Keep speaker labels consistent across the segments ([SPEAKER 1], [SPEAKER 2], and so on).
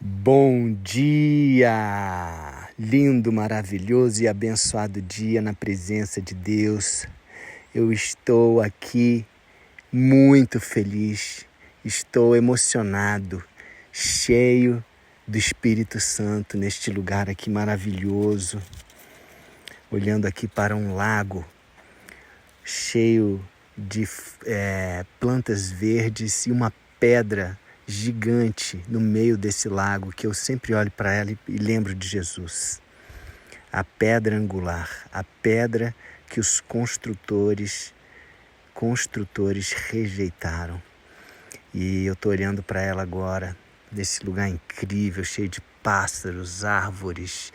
[SPEAKER 1] Bom dia! Lindo, maravilhoso e abençoado dia na presença de Deus. Eu estou aqui muito feliz, estou emocionado, cheio do Espírito Santo neste lugar aqui maravilhoso, olhando aqui para um lago cheio de plantas verdes e uma pedra gigante no meio desse lago que eu sempre olho para ela e lembro de Jesus. A pedra angular, a pedra que os construtores rejeitaram. E eu estou olhando para ela agora, nesse lugar incrível, cheio de pássaros, árvores,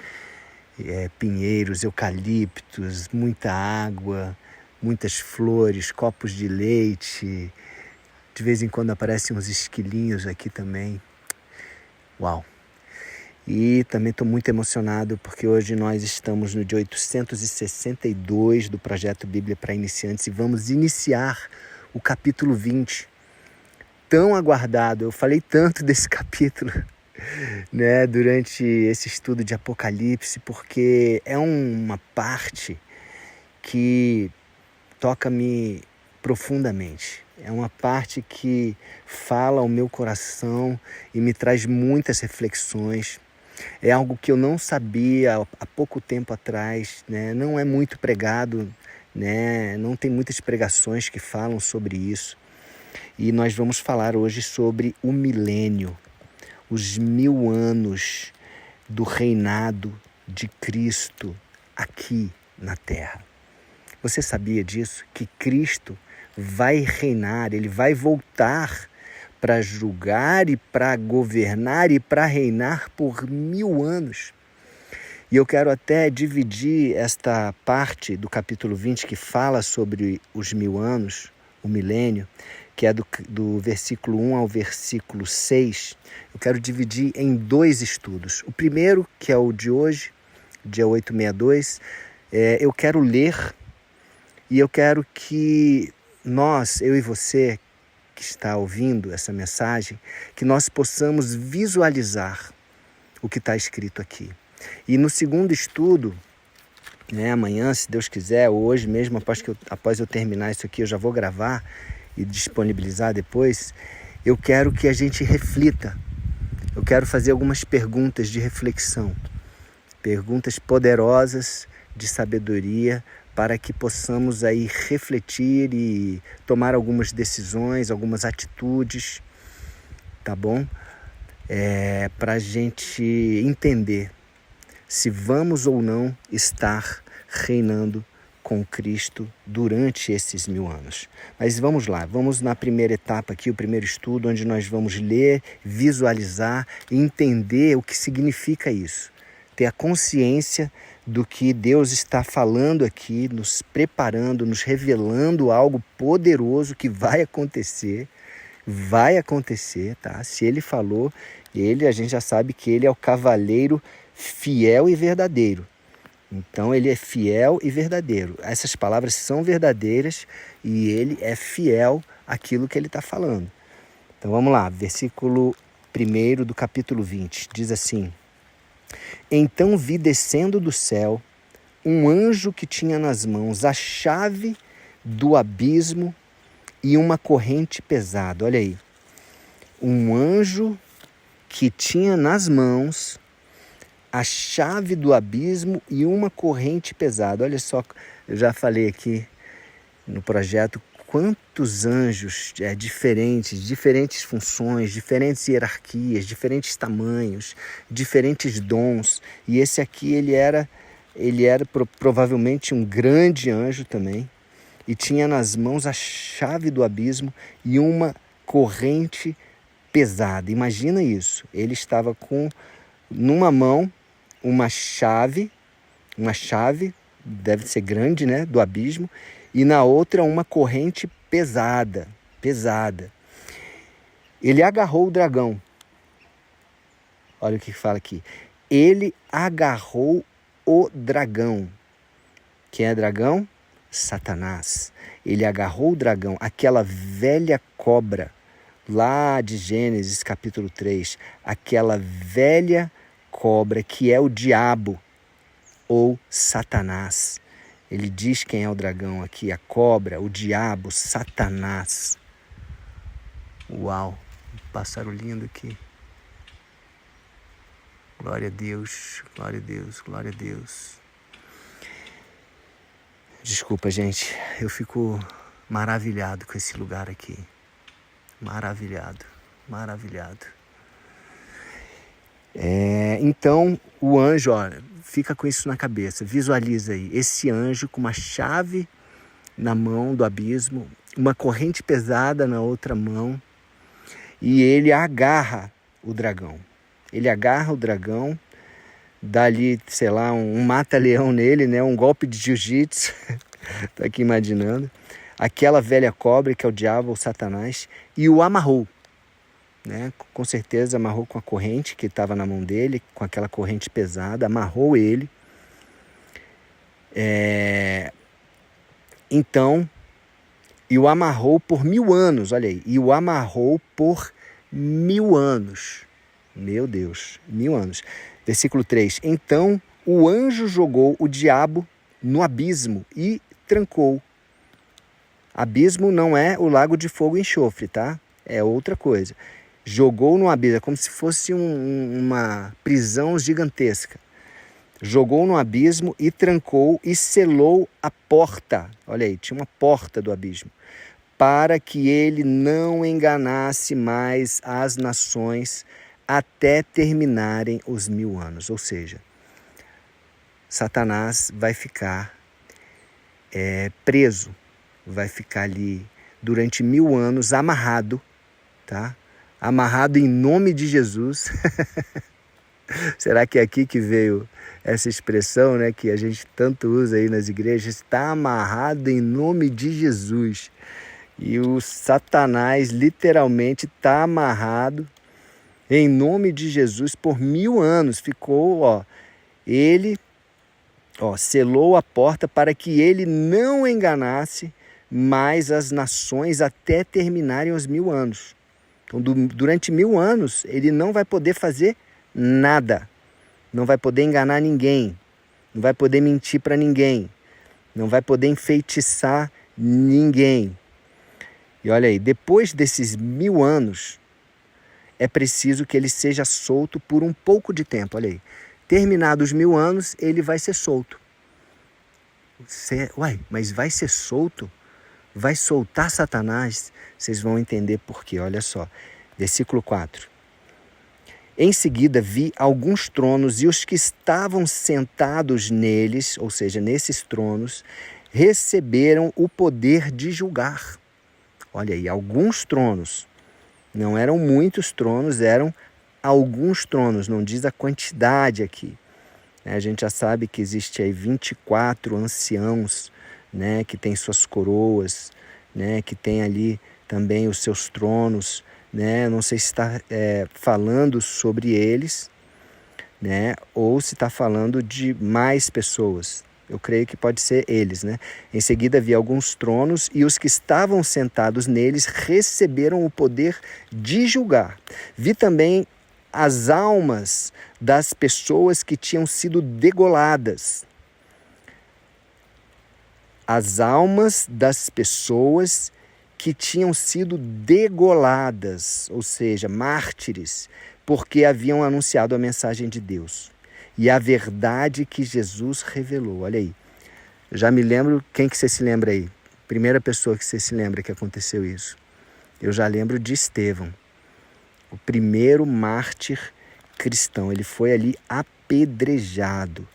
[SPEAKER 1] pinheiros, eucaliptos, muita água, muitas flores, copos de leite. De vez em quando aparecem uns esquilinhos aqui também. Uau! E também estou muito emocionado porque hoje nós estamos no dia 862 do Projeto Bíblia para Iniciantes e vamos iniciar o capítulo 20. Tão aguardado, eu falei tanto desse capítulo, né, durante esse estudo de Apocalipse, porque é uma parte que toca-me profundamente. É uma parte que fala ao meu coração e me traz muitas reflexões. É algo que eu não sabia há pouco tempo atrás, né? Não é muito pregado, né? Não tem muitas pregações que falam sobre isso. E nós vamos falar hoje sobre o milênio, os 1000 anos do reinado de Cristo aqui na Terra. Você sabia disso? Que Cristo vai reinar, ele vai voltar para julgar e para governar e para reinar por 1000 anos. E eu quero até dividir esta parte do capítulo 20 que fala sobre os 1000 anos, o milênio, que é do versículo 1 ao versículo 6. Eu quero dividir em 2 estudos. O primeiro, que é o de hoje, dia 862, eu quero ler e eu quero que nós, eu e você que está ouvindo essa mensagem, que nós possamos visualizar o que está escrito aqui. E no segundo estudo, né, amanhã, se Deus quiser, ou hoje mesmo, após eu terminar isso aqui, eu já vou gravar e disponibilizar depois, eu quero que a gente reflita. Eu quero fazer algumas perguntas de reflexão, perguntas poderosas de sabedoria, para que possamos aí refletir e tomar algumas decisões, algumas atitudes, tá bom? Para a gente entender se vamos ou não estar reinando com Cristo durante esses 1000 anos. Mas vamos lá, vamos na primeira etapa aqui, o primeiro estudo, onde nós vamos ler, visualizar e entender o que significa isso. Ter a consciência do que Deus está falando aqui, nos preparando, nos revelando algo poderoso que vai acontecer, tá? Se Ele falou, a gente já sabe que Ele é o cavaleiro fiel e verdadeiro. Então Ele é fiel e verdadeiro. Essas palavras são verdadeiras e Ele é fiel àquilo que Ele está falando. Então vamos lá, versículo 1 do capítulo 20, diz assim: Então vi descendo do céu um anjo que tinha nas mãos a chave do abismo e uma corrente pesada. Olha aí, um anjo que tinha nas mãos a chave do abismo e uma corrente pesada. Olha só, eu já falei aqui no projeto quantos anjos diferentes funções, diferentes hierarquias, diferentes tamanhos, diferentes dons. E esse aqui ele era provavelmente um grande anjo também, e tinha nas mãos a chave do abismo e uma corrente pesada. Imagina isso, ele estava com numa mão uma chave, deve ser grande, né, do abismo, e na outra uma corrente pesada. Ele agarrou o dragão. Olha o que fala aqui. Ele agarrou o dragão. Quem é dragão? Satanás. Ele agarrou o dragão, aquela velha cobra lá de Gênesis capítulo 3, aquela velha cobra que é o diabo ou Satanás. Ele diz quem é o dragão aqui, a cobra, o diabo, Satanás. Uau, um pássaro lindo aqui. Glória a Deus, glória a Deus, glória a Deus. Desculpa, gente, eu fico maravilhado com esse lugar aqui. Maravilhado, maravilhado. Então, o anjo, olha, fica com isso na cabeça, visualiza aí, esse anjo com uma chave na mão do abismo, uma corrente pesada na outra mão, e ele agarra o dragão. Ele agarra o dragão, dá ali, sei lá, um mata-leão nele, né? Um golpe de jiu-jitsu, tô aqui imaginando, aquela velha cobra que é o diabo ou Satanás, e o amarrou. Né? Com certeza amarrou com a corrente que estava na mão dele, com aquela corrente pesada, amarrou ele. Então, e o amarrou por 1000 anos, olha aí, e o amarrou por 1000 anos. Meu Deus, 1000 anos. Versículo 3, então o anjo jogou o diabo no abismo e trancou. Abismo não é o lago de fogo e enxofre, tá? É outra coisa. Jogou no abismo, é como se fosse uma prisão gigantesca. Jogou no abismo e trancou e selou a porta. Olha aí, tinha uma porta do abismo. Para que ele não enganasse mais as nações até terminarem os 1000 anos. Ou seja, Satanás vai ficar preso, vai ficar ali durante 1000 anos amarrado, tá? Amarrado em nome de Jesus. Será que é aqui que veio essa expressão, né, que a gente tanto usa aí nas igrejas? Está amarrado em nome de Jesus. E o Satanás literalmente está amarrado em nome de Jesus por 1000 anos. Ficou, ele selou a porta para que ele não enganasse mais as nações até terminarem os 1000 anos. Então, durante 1000 anos, ele não vai poder fazer nada. Não vai poder enganar ninguém. Não vai poder mentir para ninguém. Não vai poder enfeitiçar ninguém. E olha aí, depois desses 1000 anos, é preciso que ele seja solto por um pouco de tempo. Olha aí, terminados os 1000 anos, ele vai ser solto. Mas vai ser solto? Vai soltar Satanás? Vocês vão entender por quê, olha só. Versículo 4. Em seguida vi alguns tronos e os que estavam sentados neles, ou seja, nesses tronos, receberam o poder de julgar. Olha aí, alguns tronos. Não eram muitos tronos, eram alguns tronos, não diz a quantidade aqui. A gente já sabe que existe aí 24 anciãos, né, que tem suas coroas, né, que tem ali também os seus tronos, né? Não sei se está falando sobre eles, né, ou se está falando de mais pessoas. Eu creio que pode ser eles, né? Em seguida vi alguns tronos e os que estavam sentados neles receberam o poder de julgar. Vi também as almas das pessoas que tinham sido degoladas. As almas das pessoas que tinham sido degoladas, ou seja, mártires, porque haviam anunciado a mensagem de Deus e a verdade que Jesus revelou. Olha aí, já me lembro, quem que você se lembra aí? Primeira pessoa que você se lembra que aconteceu isso. Eu já lembro de Estevão, o primeiro mártir cristão. Ele foi ali apedrejado,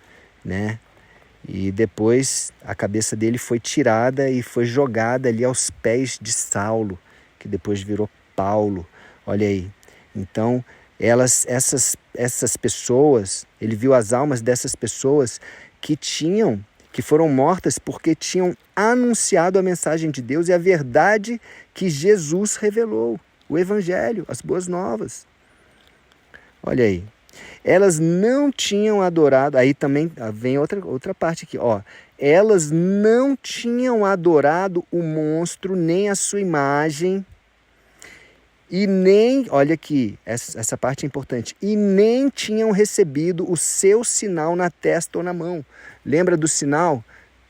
[SPEAKER 1] né? E depois a cabeça dele foi tirada e foi jogada ali aos pés de Saulo, que depois virou Paulo. Olha aí. Então, essas pessoas, ele viu as almas dessas pessoas que foram mortas porque tinham anunciado a mensagem de Deus e a verdade que Jesus revelou, o Evangelho, as boas novas. Olha aí. Elas não tinham adorado, aí também vem outra parte aqui, elas não tinham adorado o monstro nem a sua imagem E nem, olha aqui, essa parte é importante, e nem tinham recebido o seu sinal na testa ou na mão. Lembra do sinal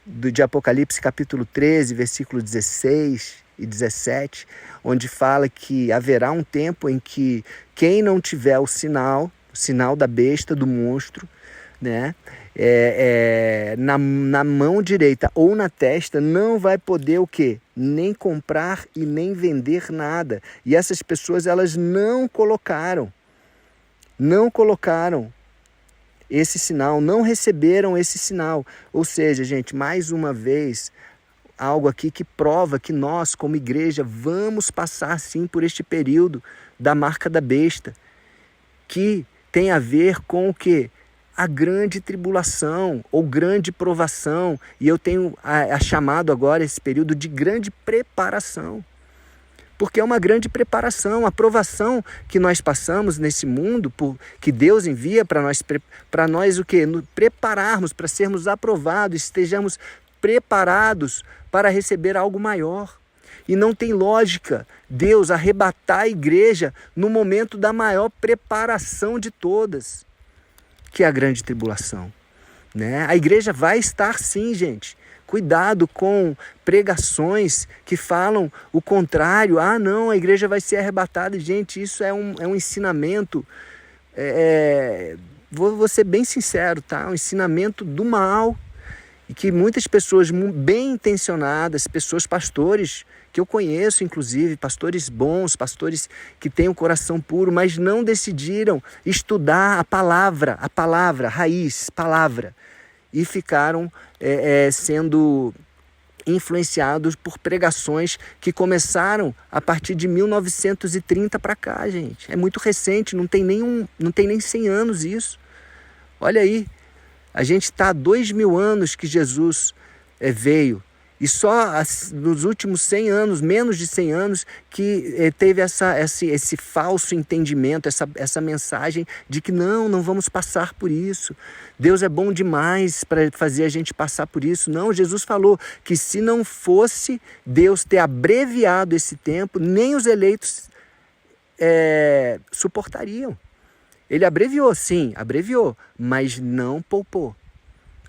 [SPEAKER 1] de Apocalipse capítulo 13, versículo 16 e 17, onde fala que haverá um tempo em que quem não tiver o sinal da besta, do monstro, né, na mão direita ou na testa, não vai poder o quê? Nem comprar e nem vender nada. E essas pessoas, elas não colocaram esse sinal, não receberam esse sinal. Ou seja, gente, mais uma vez, algo aqui que prova que nós, como igreja, vamos passar sim por este período da marca da besta, que tem a ver com o quê? A grande tribulação ou grande provação. E eu tenho chamado agora esse período de grande preparação. Porque é uma grande preparação, a provação que nós passamos nesse mundo, que Deus envia para nós o quê? Prepararmos, para sermos aprovados, estejamos preparados para receber algo maior. E não tem lógica Deus arrebatar a igreja no momento da maior preparação de todas, que é a grande tribulação, né? A igreja vai estar sim, gente. Cuidado com pregações que falam o contrário. Ah, não, a igreja vai ser arrebatada. Gente, isso é um ensinamento, vou ser bem sincero, tá? Um ensinamento do mal. E que muitas pessoas bem intencionadas, pastores que eu conheço, inclusive, pastores bons, pastores que têm um coração puro, mas não decidiram estudar a palavra, raiz, palavra, e ficaram sendo influenciados por pregações que começaram a partir de 1930 para cá, gente. É muito recente, não tem nem 100 anos isso. Olha aí, a gente está há 2000 anos que Jesus veio. E só nos últimos 100 anos, menos de 100 anos, que teve esse falso entendimento, essa mensagem de que não vamos passar por isso. Deus é bom demais para fazer a gente passar por isso. Não, Jesus falou que se não fosse Deus ter abreviado esse tempo, nem os eleitos suportariam. Ele abreviou, sim, mas não poupou.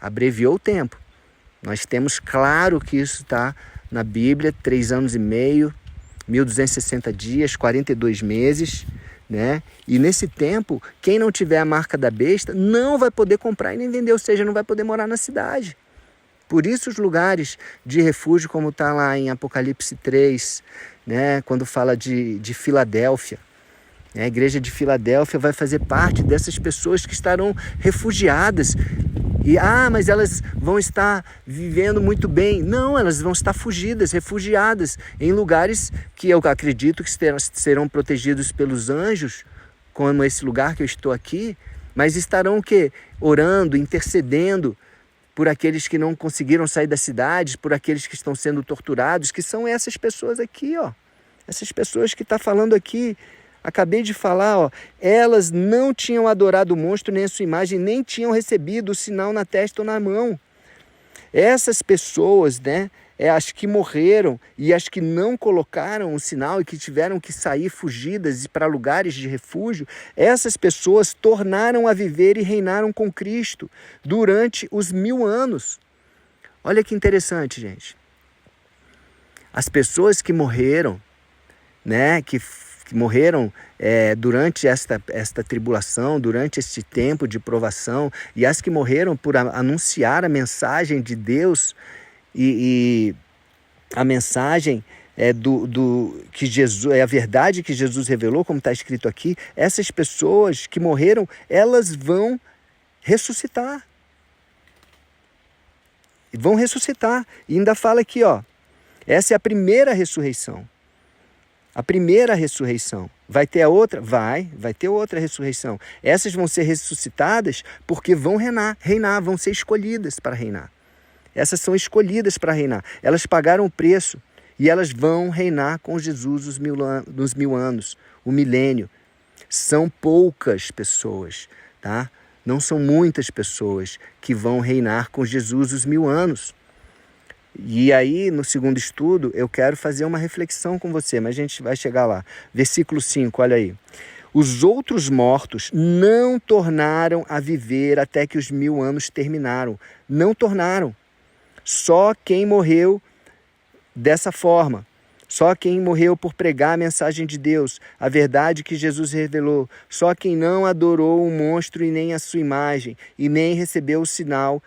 [SPEAKER 1] Abreviou o tempo. Nós temos claro que isso está na Bíblia, 3 anos e meio, 1260 dias, 42 meses, né? E nesse tempo, quem não tiver a marca da besta não vai poder comprar e nem vender, ou seja, não vai poder morar na cidade. Por isso os lugares de refúgio, como está lá em Apocalipse 3, né? Quando fala de Filadélfia. A igreja de Filadélfia vai fazer parte dessas pessoas que estarão refugiadas. E, mas elas vão estar vivendo muito bem. Não, elas vão estar fugidas, refugiadas, em lugares que eu acredito que serão protegidos pelos anjos, como esse lugar que eu estou aqui, mas estarão o quê? Orando, intercedendo por aqueles que não conseguiram sair da cidade, por aqueles que estão sendo torturados, que são essas pessoas aqui, ó. Essas pessoas que está falando aqui. Acabei de falar, ó, elas não tinham adorado o monstro nem a sua imagem, nem tinham recebido o sinal na testa ou na mão. Essas pessoas, né, as que morreram e as que não colocaram o sinal e que tiveram que sair fugidas para lugares de refúgio, essas pessoas tornaram a viver e reinaram com Cristo durante os 1000 anos. Olha que interessante, gente. As pessoas que morreram, né, que morreram durante esta tribulação, durante este tempo de provação, e as que morreram por anunciar a mensagem de Deus e a mensagem que Jesus, a verdade que Jesus revelou, como está escrito aqui, essas pessoas que morreram, elas vão ressuscitar. Vão ressuscitar. E ainda fala aqui, ó, essa é a primeira ressurreição. A primeira ressurreição. Vai ter a outra? Vai ter outra ressurreição. Essas vão ser ressuscitadas porque vão reinar, vão ser escolhidas para reinar. Essas são escolhidas para reinar. Elas pagaram o preço e elas vão reinar com Jesus nos 1000 anos, o milênio. São poucas pessoas, tá? Não são muitas pessoas que vão reinar com Jesus os 1000 anos. E aí, no segundo estudo, eu quero fazer uma reflexão com você, mas a gente vai chegar lá. Versículo 5, olha aí. Os outros mortos não tornaram a viver até que os 1000 anos terminaram. Não tornaram. Só quem morreu dessa forma. Só quem morreu por pregar a mensagem de Deus, a verdade que Jesus revelou. Só quem não adorou o monstro e nem a sua imagem, e nem recebeu o sinal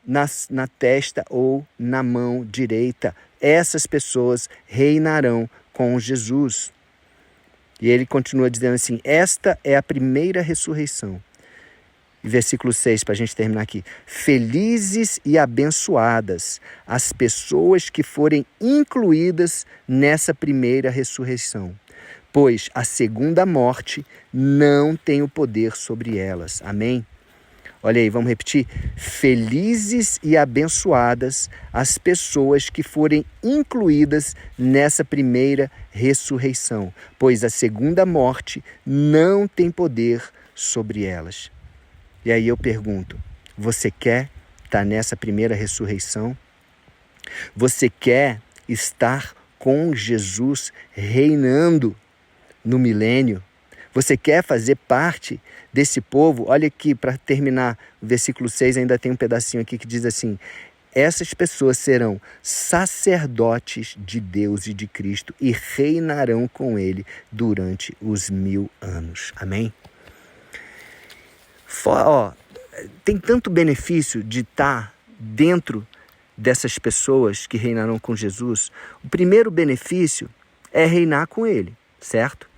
[SPEAKER 1] na testa ou na mão direita. Essas pessoas reinarão com Jesus. E ele continua dizendo assim, esta é a primeira ressurreição. Versículo 6, para a gente terminar aqui. Felizes e abençoadas as pessoas que forem incluídas nessa primeira ressurreição, pois a segunda morte não tem o poder sobre elas. Amém? Olha aí, vamos repetir. Felizes e abençoadas as pessoas que forem incluídas nessa primeira ressurreição, pois a segunda morte não tem poder sobre elas. E aí eu pergunto, você quer estar nessa primeira ressurreição? Você quer estar com Jesus reinando no milênio? Você quer fazer parte desse povo? Olha aqui, para terminar, o versículo 6 ainda tem um pedacinho aqui que diz assim, essas pessoas serão sacerdotes de Deus e de Cristo e reinarão com Ele durante os 1000 anos. Amém? Tem tanto benefício de estar dentro dessas pessoas que reinarão com Jesus. O primeiro benefício é reinar com Ele, certo?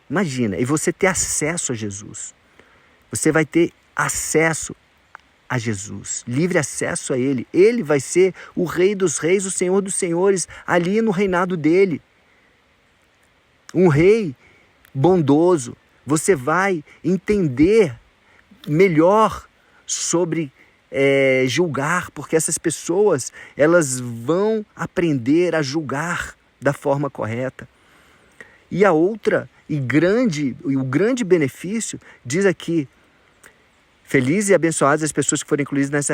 [SPEAKER 1] Imagina, e você ter acesso a Jesus. Você vai ter acesso a Jesus, livre acesso a Ele. Ele vai ser o Rei dos Reis, o Senhor dos Senhores, ali no reinado dele. Um rei bondoso. Você vai entender melhor sobre julgar, porque essas pessoas, elas vão aprender a julgar da forma correta. E a outra, o grande benefício, diz aqui, felizes e abençoadas as pessoas que forem incluídas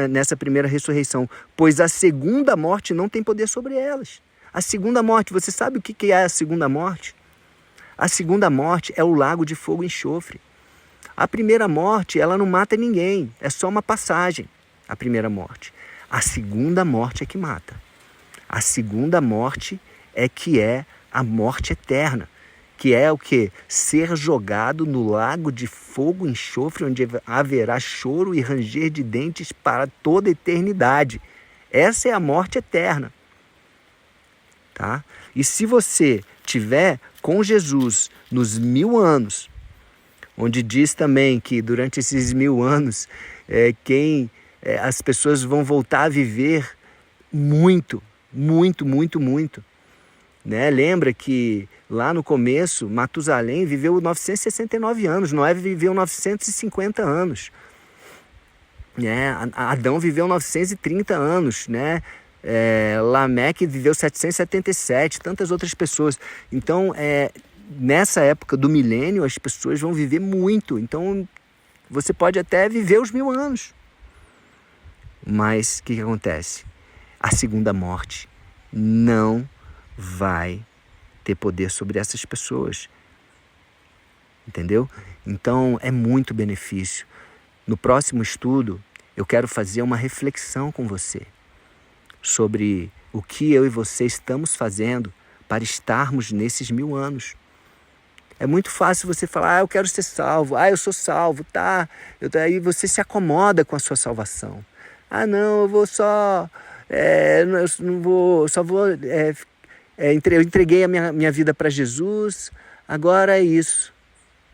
[SPEAKER 1] nessa primeira ressurreição, pois a segunda morte não tem poder sobre elas. A segunda morte, você sabe o que é a segunda morte? A segunda morte é o lago de fogo e enxofre. A primeira morte, ela não mata ninguém, é só uma passagem, a primeira morte. A segunda morte é que mata. A segunda morte é que é a morte eterna, que é o quê? Ser jogado no lago de fogo e enxofre, onde haverá choro e ranger de dentes para toda a eternidade. Essa é a morte eterna. Tá? E se você tiver com Jesus nos 1000 anos, onde diz também que durante esses 1000 anos as pessoas vão voltar a viver muito, muito, muito, muito. Né? Lembra que lá no começo, Matusalém viveu 969 anos, Noé viveu 950 anos. Né? Adão viveu 930 anos, né? Lameque viveu 777, tantas outras pessoas. Então, nessa época do milênio, as pessoas vão viver muito. Então, você pode até viver os 1000 anos. Mas, o que acontece? A segunda morte não vai ter poder sobre essas pessoas. Entendeu? Então, é muito benefício. No próximo estudo, eu quero fazer uma reflexão com você sobre o que eu e você estamos fazendo para estarmos nesses 1000 anos. É muito fácil você falar, eu quero ser salvo, eu sou salvo, tá? Aí você se acomoda com a sua salvação. Não, eu vou só... eu entreguei a minha vida para Jesus, agora é isso.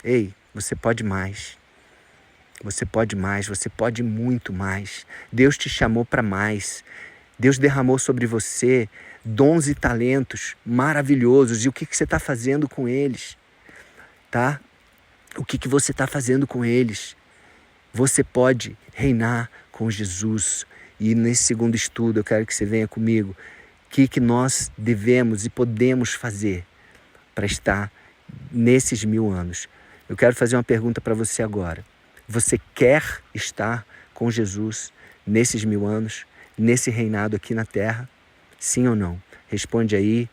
[SPEAKER 1] Ei, você pode mais. Você pode mais, você pode muito mais. Deus te chamou para mais. Deus derramou sobre você dons e talentos maravilhosos. E o que você está fazendo com eles? Tá? O que você está fazendo com eles? Você pode reinar com Jesus. E nesse segundo estudo, eu quero que você venha comigo. O que nós devemos e podemos fazer para estar nesses 1000 anos? Eu quero fazer uma pergunta para você agora. Você quer estar com Jesus nesses 1000 anos? nesse reinado aqui na terra? Sim ou não? Responde aí,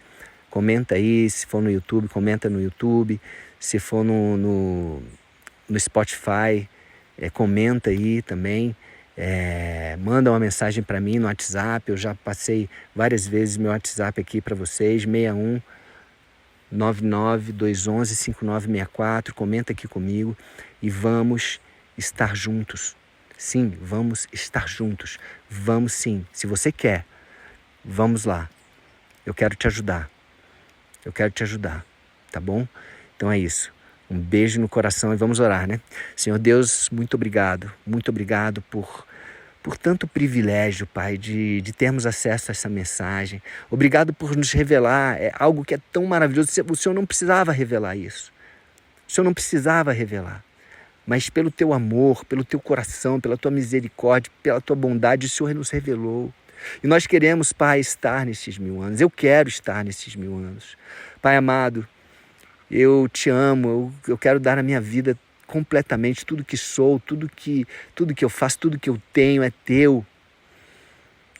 [SPEAKER 1] comenta aí, se for no YouTube, comenta no YouTube, se for no Spotify, comenta aí também, manda uma mensagem para mim no WhatsApp. Eu já passei várias vezes meu WhatsApp aqui para vocês, 61 99211 5964, comenta aqui comigo e vamos estar juntos. Sim, vamos estar juntos. Vamos sim, se você quer, vamos lá. Eu quero te ajudar. Eu quero te ajudar, tá bom? Então é isso. Um beijo no coração e vamos orar, né? Senhor Deus, muito obrigado por tanto privilégio, Pai, de termos acesso a essa mensagem. Obrigado por nos revelar algo que é tão maravilhoso. O Senhor não precisava revelar isso. O Senhor não precisava revelar. Mas pelo teu amor, pelo teu coração, pela tua misericórdia, pela tua bondade, o Senhor nos revelou. E nós queremos, Pai, estar nesses 1000 anos. Eu quero estar nesses 1000 anos. Pai amado, eu te amo, eu quero dar a minha vida completamente, tudo que sou, tudo que eu faço, tudo que eu tenho é teu.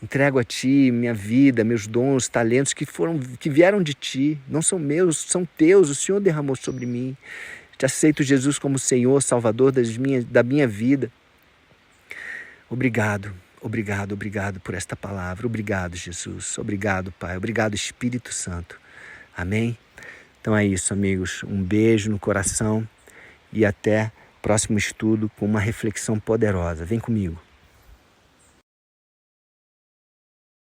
[SPEAKER 1] Entrego a ti minha vida, meus dons, talentos que vieram de ti, não são meus, são teus, o Senhor derramou sobre mim. Te aceito, Jesus, como Senhor, Salvador da minha vida. Obrigado, obrigado, obrigado por esta palavra. Obrigado, Jesus. Obrigado, Pai. Obrigado, Espírito Santo. Amém? Então é isso, amigos. Um beijo no coração e até o próximo estudo com uma reflexão poderosa. Vem comigo.